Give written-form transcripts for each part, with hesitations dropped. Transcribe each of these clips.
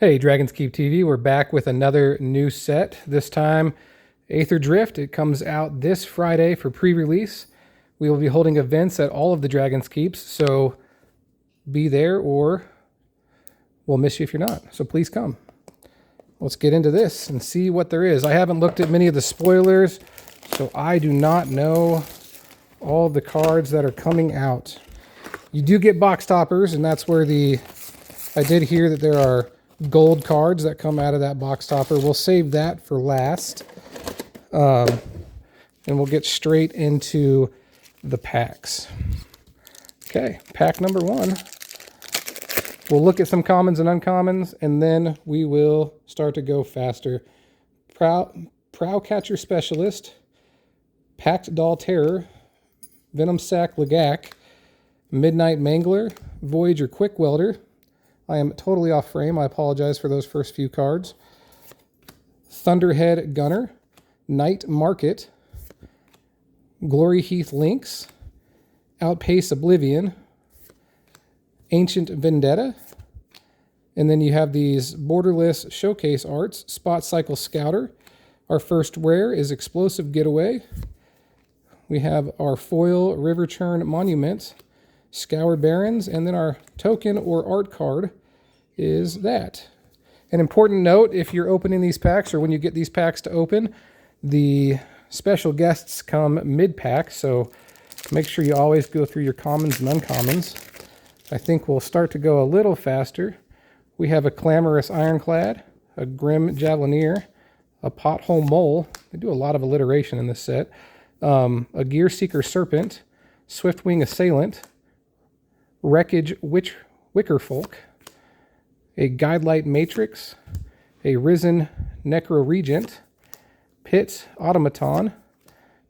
Hey, Dragons Keep TV, we're back with another new set. This time, Aetherdrift. It comes out this Friday for pre-release. We will be holding events at all of the Dragons Keeps, so be there or we'll miss you if you're not. So please come. Let's get into this and see what there is. I haven't looked at many of the spoilers, so I do not know all the cards that are coming out. You do get box toppers, and that's where I did hear that there are gold cards that come out of that box topper. We'll save that for last. And we'll get straight into the packs. Okay, pack number one. We'll look at some commons and uncommons, and then we will start to go faster. Prowcatcher Specialist, Packed Doll Terror, Venom Sac Lagak, Midnight Mangler, Voyager Quick Welder. I am totally off frame. I apologize for those first few cards. Thunderhead Gunner, Night Market, Glory Heath Lynx, Outpace Oblivion, Ancient Vendetta, and then you have these borderless showcase arts. Spot Cycle Scouter. Our first rare is Explosive Getaway. We have our foil River Churn Monument, Scoured Barrens, and then our token or art card is that. An important note, if you're opening these packs or when you get these packs to open, the special guests come mid-pack, so make sure you always go through your commons and uncommons. I think we'll start to go a little faster. We have a Clamorous Ironclad, a Grim Javelineer, a Pothole Mole. They do a lot of alliteration in this set. A Gear Seeker Serpent, Swiftwing Assailant, Wreckage Wickerfolk, a Guidelight Matrix, a Risen Necro Regent, Pit Automaton,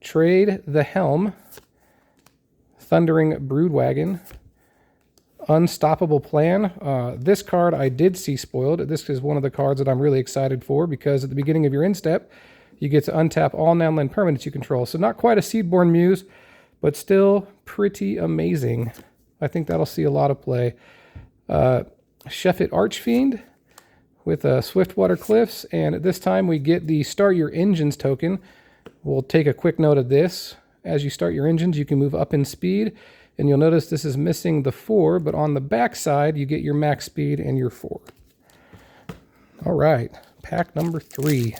Trade the Helm, Thundering Broodwagon, Unstoppable Plan. This card I did see spoiled. This is one of the cards that I'm really excited for because at the beginning of your instep, you get to untap all non-land permanents you control. So not quite a Seedborn Muse, but still pretty amazing. I think that'll see a lot of play. Sheffit Archfiend with Swiftwater Cliffs, and at this time we get the Start Your Engines token. We'll take a quick note of this. As you start your engines, you can move up in speed, and you'll notice this is missing the 4, but on the back side you get your max speed and your 4. All right, pack number 3.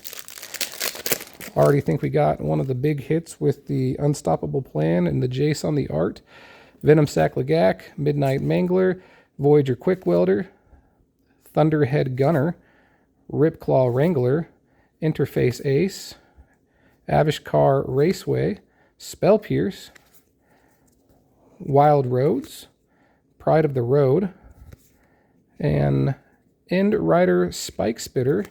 Already think we got one of the big hits with the Unstoppable Plan and the Jace on the art. Venom Sac Lagak, Midnight Mangler, Voyager Quick Welder, Thunderhead Gunner, Ripclaw Wrangler, Interface Ace, Avishkar Raceway, Spell Pierce, Wild Roads, Pride of the Road, and End Rider Spike Spitter,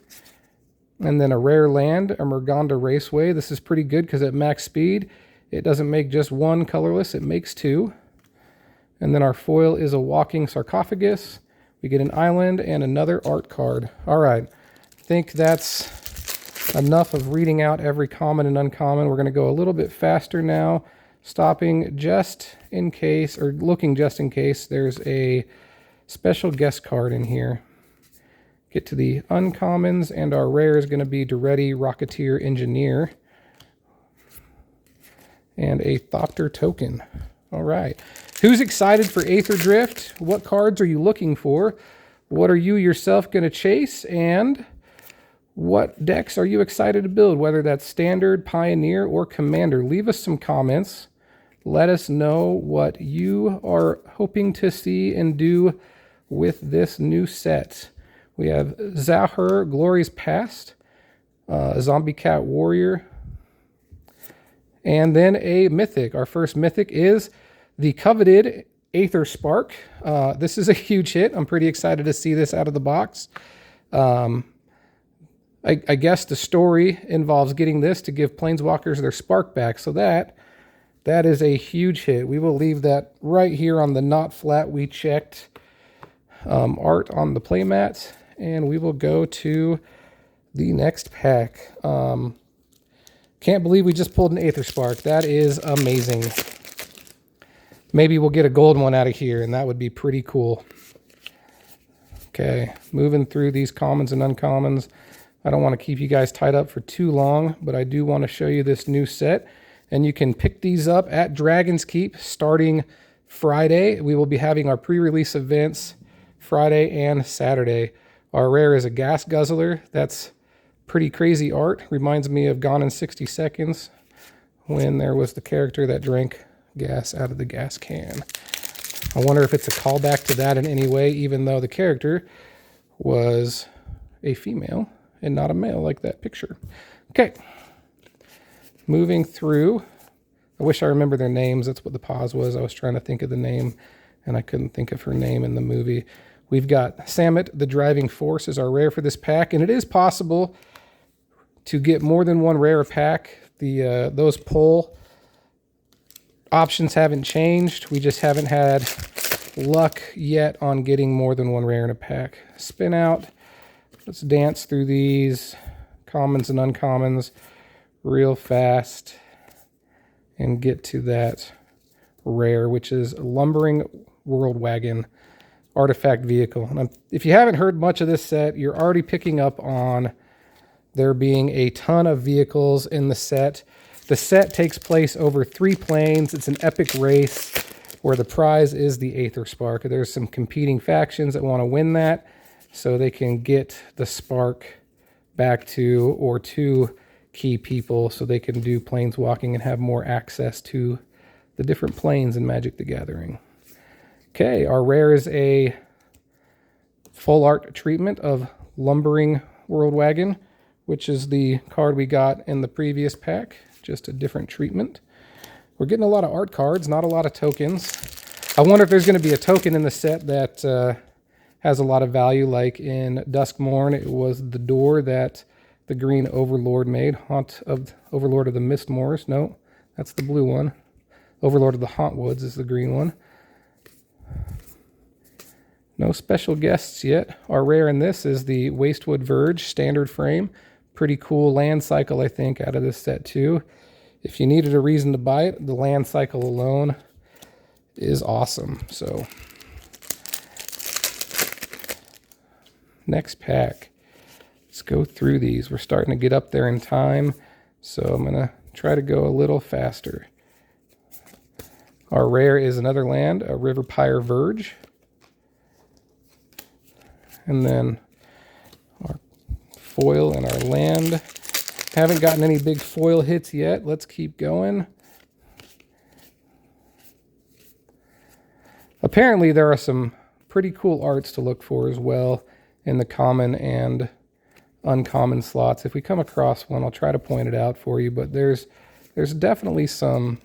and then a rare land, a Murgonda Raceway. This is pretty good because at max speed, it doesn't make just one colorless, it makes 2. And then our foil is a Walking Sarcophagus. We get an island and another art card. All right, I think that's enough of reading out every common and uncommon. We're gonna go a little bit faster now, stopping just in case, or looking just in case there's a special guest card in here. Get to the uncommons, and our rare is gonna be Duretti Rocketeer Engineer and a Thopter token. All right. Who's excited for Aetherdrift? What cards are you looking for? What are you yourself going to chase? And what decks are you excited to build, whether that's Standard, Pioneer, or Commander? Leave us some comments. Let us know what you are hoping to see and do with this new set. We have Zahur, Glory's Past, Zombie Cat Warrior, and then a Mythic. Our first Mythic is the coveted Aether Spark. This is a huge hit. I'm pretty excited to see this out of the box. I guess the story involves getting this to give Planeswalkers their spark back. So that is a huge hit. We will leave that right here on the not flat we checked art on the playmat. And we will go to the next pack. Can't believe we just pulled an Aether Spark. That is amazing. Maybe we'll get a gold one out of here, and that would be pretty cool. Okay, moving through these commons and uncommons. I don't want to keep you guys tied up for too long, but I do want to show you this new set. And you can pick these up at Dragon's Keep starting Friday. We will be having our pre-release events Friday and Saturday. Our rare is a Gas Guzzler. That's pretty crazy art. Reminds me of Gone in 60 Seconds when there was the character that drank gas out of the gas can. I wonder if it's a callback to that in any way, even though the character was a female and not a male like that picture. Okay. Moving through. I wish I remember their names. That's what the pause was. I was trying to think of the name, and I couldn't think of her name in the movie. We've got Samet, the Driving Force, is our rare for this pack, and it is possible to get more than one rare pack. Those pull options haven't changed. We just haven't had luck yet on getting more than one rare in a pack. Spin out. Let's dance through these commons and uncommons real fast and get to that rare, which is Lumbering World Wagon Artifact Vehicle. And if you haven't heard much of this set, you're already picking up on there being a ton of vehicles in the set. The set takes place over 3 planes. It's an epic race where the prize is the Aether Spark. There's some competing factions that want to win that so they can get the spark back to or to key people so they can do planeswalking and have more access to the different planes in Magic the Gathering. Okay, our rare is a full art treatment of Lumbering World Wagon, which is the card we got in the previous pack, just a different treatment. We're getting a lot of art cards, not a lot of tokens. I wonder if there's going to be a token in the set that has a lot of value, like in Duskmourn, it was the door that the green Overlord made. Overlord of the Mistmoors. No, that's the blue one. Overlord of the Hauntwoods is the green one. No special guests yet. Our rare in this is the Wastewood Verge standard frame. Pretty cool land cycle, I think, out of this set too. If you needed a reason to buy it, the land cycle alone is awesome. So, next pack. Let's go through these. We're starting to get up there in time, so I'm going to try to go a little faster. Our rare is another land, a Riverpire Verge. And then our foil and our land. Haven't gotten any big foil hits yet. Let's keep going. Apparently there are some pretty cool arts to look for as well in the common and uncommon slots. If we come across one, I'll try to point it out for you, but there's definitely some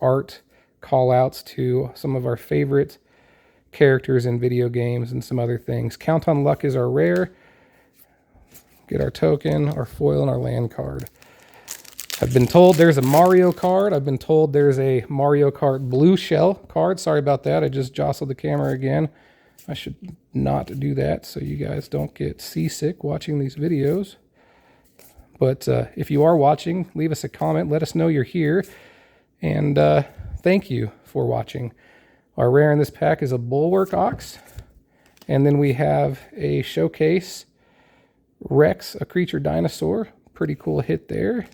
art call outs to some of our favorite characters in video games and some other things. Count on Luck is our rare. Get our token, our foil, and our land card. I've been told there's a Mario card. I've been told there's a Mario Kart blue shell card. Sorry about that. I just jostled the camera again. I should not do that so you guys don't get seasick watching these videos. But if you are watching, leave us a comment. Let us know you're here. And thank you for watching. Our rare in this pack is a Bulwark Ox. And then we have a Showcase Rex, a creature dinosaur. Pretty cool hit there.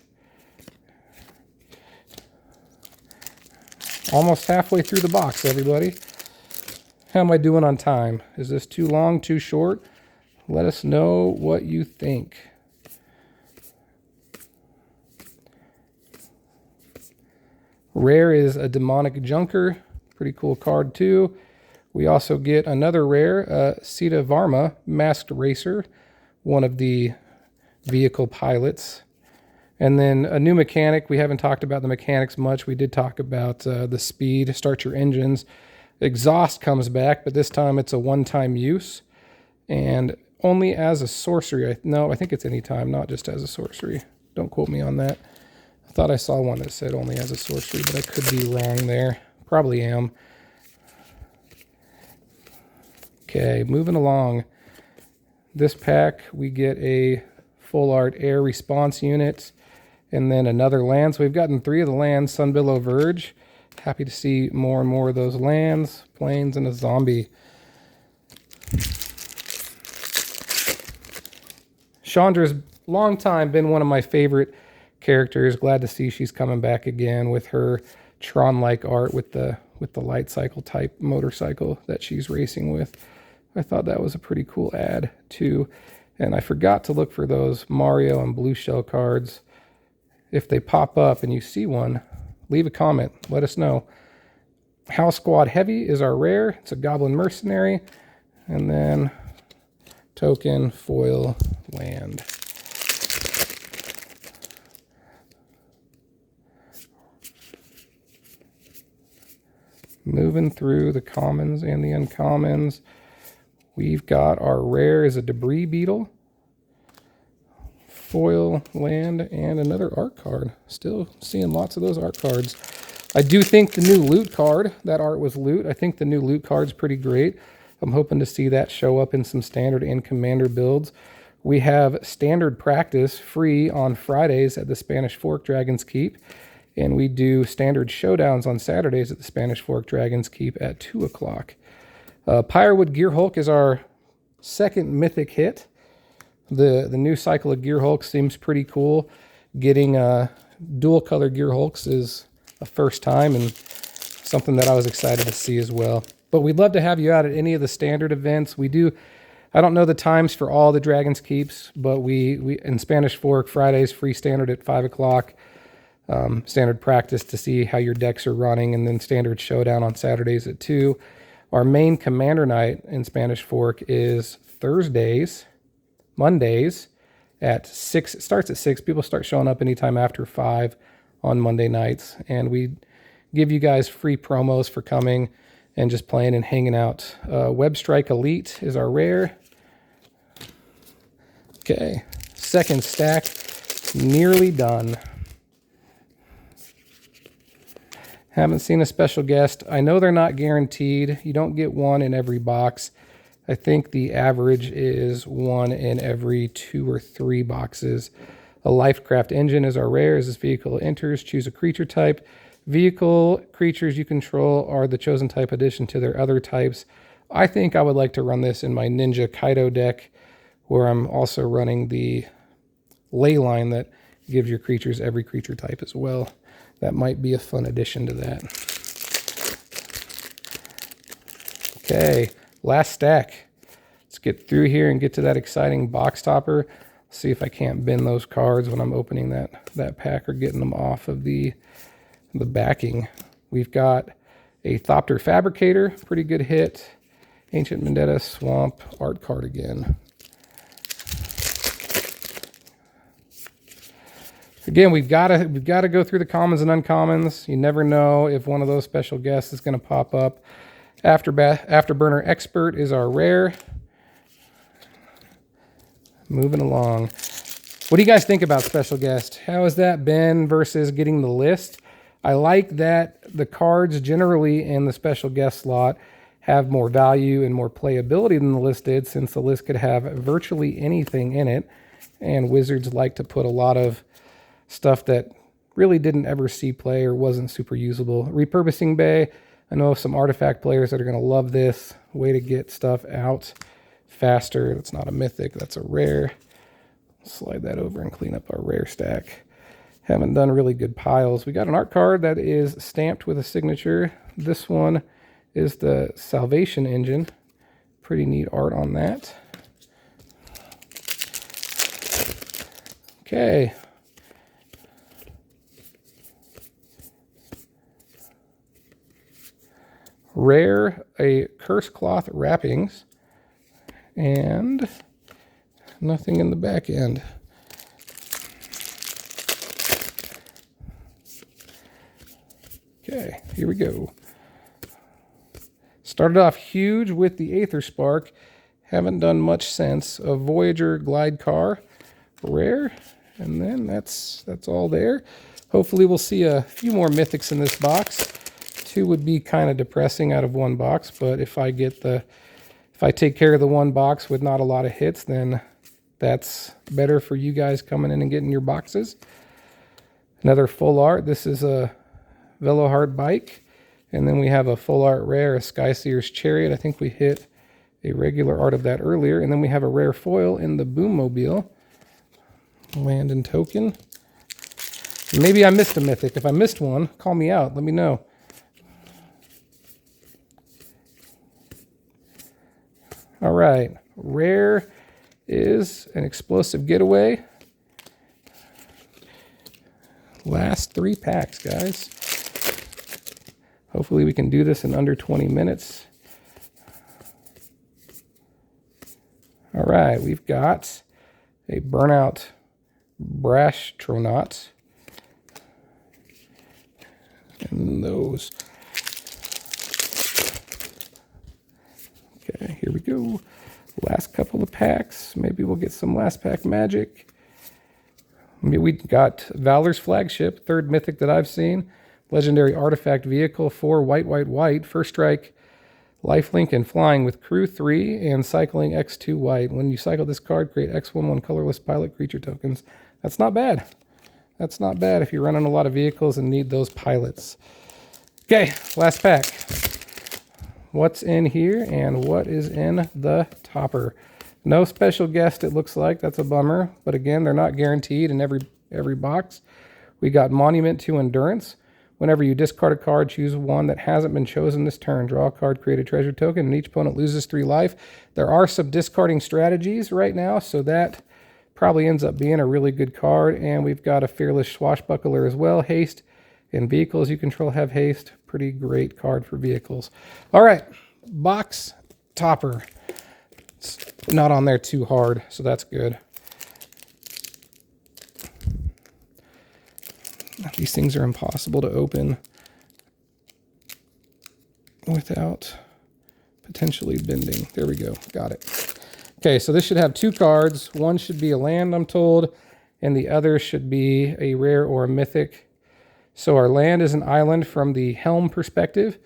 Almost halfway through the box, everybody. How am I doing on time? Is this too long, too short? Let us know what you think. Rare is a Demonic Junker. Pretty cool card too. We also get another rare, Sita Varma, Masked Racer, one of the vehicle pilots. And then a new mechanic. We haven't talked about the mechanics much. We did talk about the speed, start your engines. Exhaust comes back, but this time it's a one-time use. And only as a sorcery. No, I think it's any time, not just as a sorcery. Don't quote me on that. I thought I saw one that said only as a sorcery, but I could be wrong there. Probably am. Okay, moving along. This pack, we get a full art air response unit and then another land. So we've gotten 3 of the lands, Sunbillow Verge. Happy to see more and more of those lands, planes, and a zombie. Chandra's long time been one of my favorite characters. Glad to see she's coming back again with her Tron-like art with the light cycle type motorcycle that she's racing with. I thought that was a pretty cool ad too. And I forgot to look for those Mario and Blue Shell cards. If they pop up and you see one, leave a comment. Let us know. House Squad Heavy is our rare. It's a Goblin Mercenary. And then token foil land. Moving through the commons and the uncommons. We've got our rare is a Debris Beetle, foil land, and another art card. Still seeing lots of those art cards. I do think the new loot card, that art was loot. I think the new loot card's pretty great. I'm hoping to see that show up in some standard and commander builds. We have standard practice free on Fridays at the Spanish Fork Dragon's Keep. And we do standard showdowns on Saturdays at the Spanish Fork Dragon's Keep at 2 o'clock. Pyrewood Gearhulk is our second mythic hit. The new cycle of Gearhulk seems pretty cool. Getting dual color Gearhulks is a first time and something that I was excited to see as well. But we'd love to have you out at any of the standard events. We do, I don't know the times for all the Dragon's Keeps, but we in Spanish Fork, Fridays, free standard at 5 o'clock. Standard practice to see how your decks are running, and then standard showdown on Saturdays at 2. Our main commander night in Spanish Fork is Thursdays, Mondays at 6. It starts at 6. People start showing up anytime after 5 on Monday nights, and we give you guys free promos for coming and just playing and hanging out. Web Strike Elite is our rare. Okay, second stack nearly done. Haven't seen a special guest. I know they're not guaranteed. You don't get one in every box. I think the average is one in every 2 or 3 boxes. A Lifecraft Engine is our rare. As this vehicle enters, choose a creature type. Vehicle creatures you control are the chosen type addition to their other types. I think I would like to run this in my Ninja Kaido deck, where I'm also running the ley line that gives your creatures every creature type as well. That might be a fun addition to that. Okay, last stack. Let's get through here and get to that exciting box topper. See if I can't bend those cards when I'm opening that pack or getting them off of the backing. We've got a Thopter Fabricator, pretty good hit. Ancient Vendetta Swamp art card again. Again, we've got to go through the commons and uncommons. You never know if one of those special guests is going to pop up. Afterburner Expert is our rare. Moving along. What do you guys think about special guest? How has that been versus getting the list? I like that the cards generally in the special guest slot have more value and more playability than the list did, since the list could have virtually anything in it. And Wizards like to put a lot of stuff that really didn't ever see play or wasn't super usable. Repurposing Bay, I know of some artifact players that are going to love this. Way to get stuff out faster. That's not a mythic, that's a rare. Slide that over and clean up our rare stack. Haven't done really good piles. We got an art card that is stamped with a signature. This one is the Salvation Engine. Pretty neat art on that. Okay. Rare, a Curse Cloth Wrappings, and nothing in the back end. Okay, here we go. Started off huge with the Aether Spark. Haven't done much since. A Voyager Glide Car, rare, and then that's all there. Hopefully we'll see a few more mythics in this box. 2 would be kind of depressing out of 1 box, but if I take care of the 1 box with not a lot of hits, then that's better for you guys coming in and getting your boxes. Another full art. This is a Velohard Bike, and then we have a full art rare, a Skyseer's Chariot. I think we hit a regular art of that earlier, and then we have a rare foil in the Boom Mobile. Land and token. Maybe I missed a mythic. If I missed one, call me out. Let me know. All right. Rare is an explosive getaway. Last 3 packs, guys. Hopefully we can do this in under 20 minutes. All right, we've got a Burnout Brashtronaut. And those. Okay, here we go. Last couple of packs. Maybe we'll get some last pack magic. We got Valor's Flagship, 3rd mythic that I've seen. Legendary Artifact Vehicle, 4 white, white, white. First strike, lifelink, and flying with crew 3 and cycling X2 white. When you cycle this card, create X11 colorless pilot creature tokens. That's not bad. That's not bad if you're running a lot of vehicles and need those pilots. Okay, last pack. What's in here and what is in the topper? No special guest, it looks like. That's a bummer. But again, they're not guaranteed in every box. We got Monument to Endurance. Whenever you discard a card, choose one that hasn't been chosen this turn. Draw a card, create a treasure token, and each opponent loses 3 life. There are some discarding strategies right now, so that probably ends up being a really good card. And we've got a Fearless Swashbuckler as well. Haste and vehicles you control have haste. Pretty great card for vehicles. All right, box topper. It's not on there too hard, so that's good. These things are impossible to open without potentially bending. There we go. Got it. Okay, so this should have 2 cards. One should be a land, I'm told, and the other should be a rare or a mythic. So our land is an island from the Helm perspective.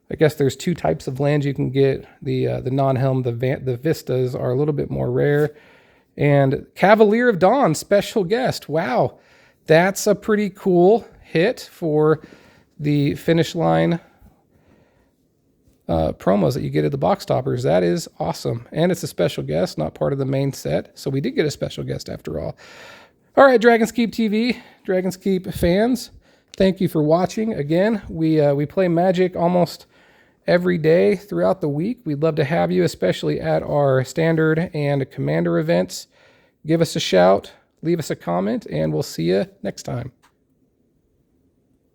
I guess there's 2 types of lands you can get. The non-Helm, the Vistas are a little bit more rare. And Cavalier of Dawn, special guest. Wow, that's a pretty cool hit for the Finish Line promos that you get at the box toppers. That is awesome. And it's a special guest, not part of the main set. So we did get a special guest after all. All right, Dragon's Keep TV, Dragon's Keep fans, thank you for watching. Again, we play Magic almost every day throughout the week. We'd love to have you, especially at our Standard and Commander events. Give us a shout, leave us a comment, and we'll see you next time.